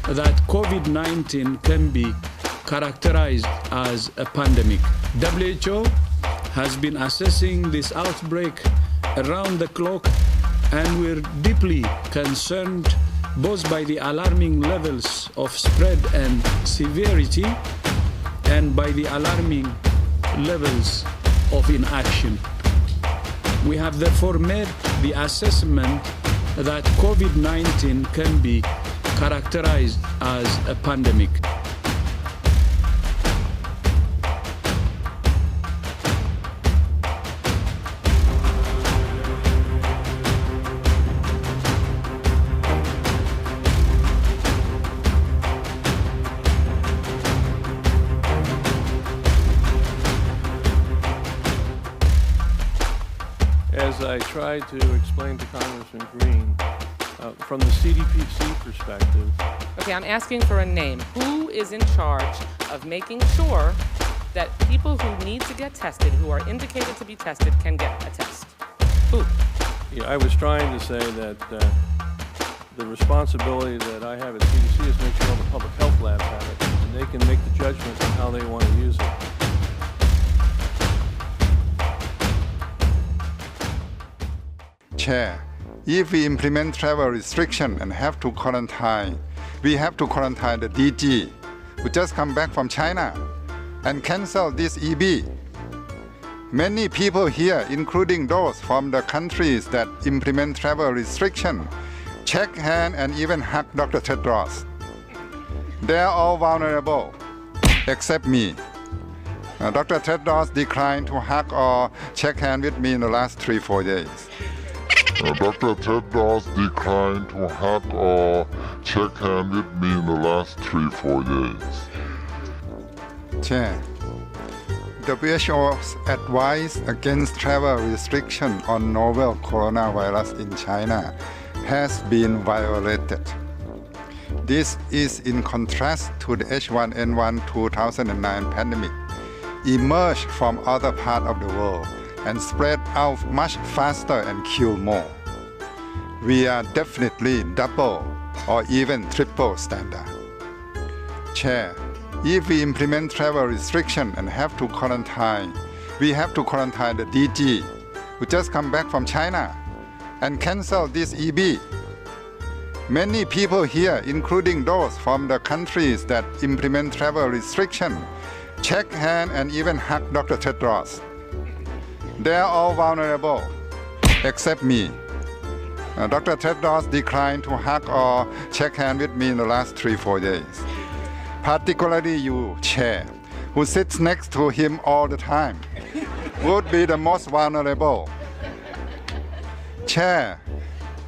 that COVID-19 can be characterized as a pandemic. WHO has been assessing this outbreak around the clock, and we're deeply concerned both by the alarming levels of spread and severity and by the alarming levels of inaction. We have therefore made the assessment that COVID-19 can be characterized as a pandemic. As I tried to explain to Congressman Green, from the CDC perspective. Okay, I'm asking for a name. Who is in charge of making sure that people who need to get tested, who are indicated to be tested, can get a test? Who? Yeah, I was trying to say that the responsibility that I have at CDC is make sure all the public health labs have it, and they can make the judgments on how they want to use it. Chair, if we implement travel restriction and have to quarantine, we have to quarantine the DG who just come back from China and cancel this EB. Many people here, including those from the countries that implement travel restriction, shake hand and even hug Dr. Tedros. They are all vulnerable, except me. Dr. Tedros declined to hug or shake hand with me in the last 3-4 days. Dr. Tedros declined to hug or shake hand with me in the last 3-4 days. Chair, WHO's advice against travel restriction on novel coronavirus in China has been violated. This is in contrast to the H1N1 2009 pandemic, emerged from other parts of the world and spread out much faster and kill more. We are definitely double or even triple standard. Chair, if we implement travel restriction and have to quarantine, we have to quarantine the DG who just come back from China and cancel this EB. Many people here, including those from the countries that implement travel restriction, shake hand and even hug Dr. Tedros. They are all vulnerable, except me. Dr. Tedros declined to hug or shake hand with me in the last 3-4 days. Particularly you, Chair, who sits next to him all the time, would be the most vulnerable. Chair,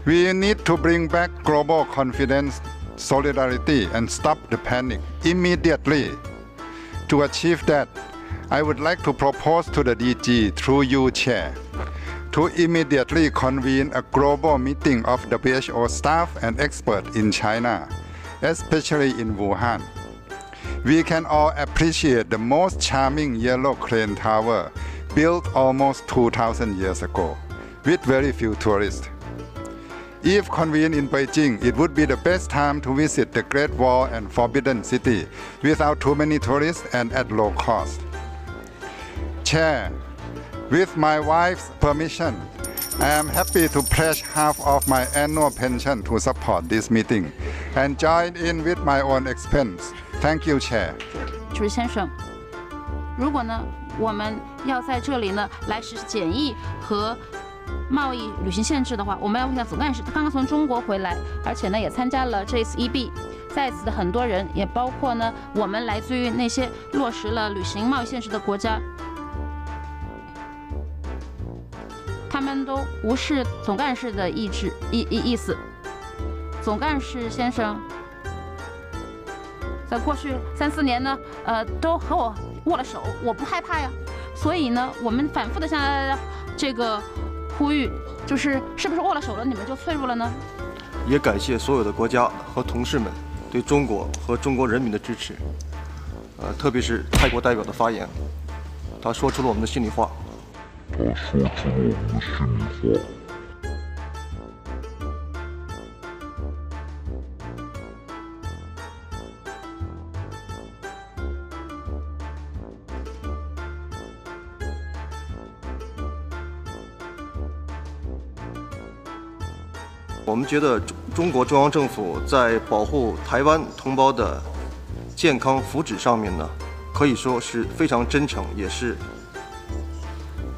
we need to bring back global confidence, solidarity, and stop the panic immediately. To achieve that, I would like to propose to the DG, through you, Chair, to immediately convene a global meeting of WHO staff and experts in China, especially in Wuhan. We can all appreciate the most charming yellow crane tower built almost 2,000 years ago, with very few tourists. If convened in Beijing, it would be the best time to visit the Great Wall and Forbidden City without too many tourists and at low cost. Chair, with my wife's permission, I am happy to pledge half of my annual pension to support this meeting and join in with my own expense. Thank you, Chair. 主席先生，如果呢，我们要在这里呢来实施检疫和贸易旅行限制的话，我们要问一下总干事，他刚刚从中国回来，而且呢也参加了这一次 EB， 在此的很多人，也包括呢我们来自于那些落实了旅行贸易限制的国家。他们都无视总干事的意思。总干事先生，在过去3-4年呢，都和我握了手，我不害怕呀。所以呢，我们反复的向这个呼吁，就是是不是握了手了，你们就脆弱了呢？也感谢所有的国家和同事们对中国和中国人民的支持，特别是泰国代表的发言，他说出了我们的心里话。我们觉得中国中央政府在保护台湾同胞的健康福祉上面呢，可以说是非常真诚，也是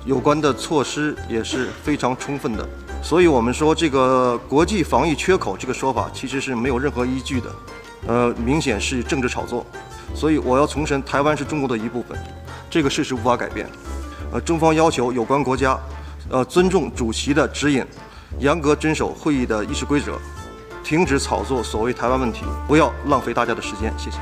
有关的措施也是非常充分的。所以我们说这个国际防疫缺口这个说法其实是没有任何依据的，明显是政治炒作。所以我要重申，台湾是中国的一部分，这个事实无法改变。中方要求有关国家，尊重主席的指引，严格遵守会议的议事规则，停止炒作所谓台湾问题，不要浪费大家的时间。谢谢。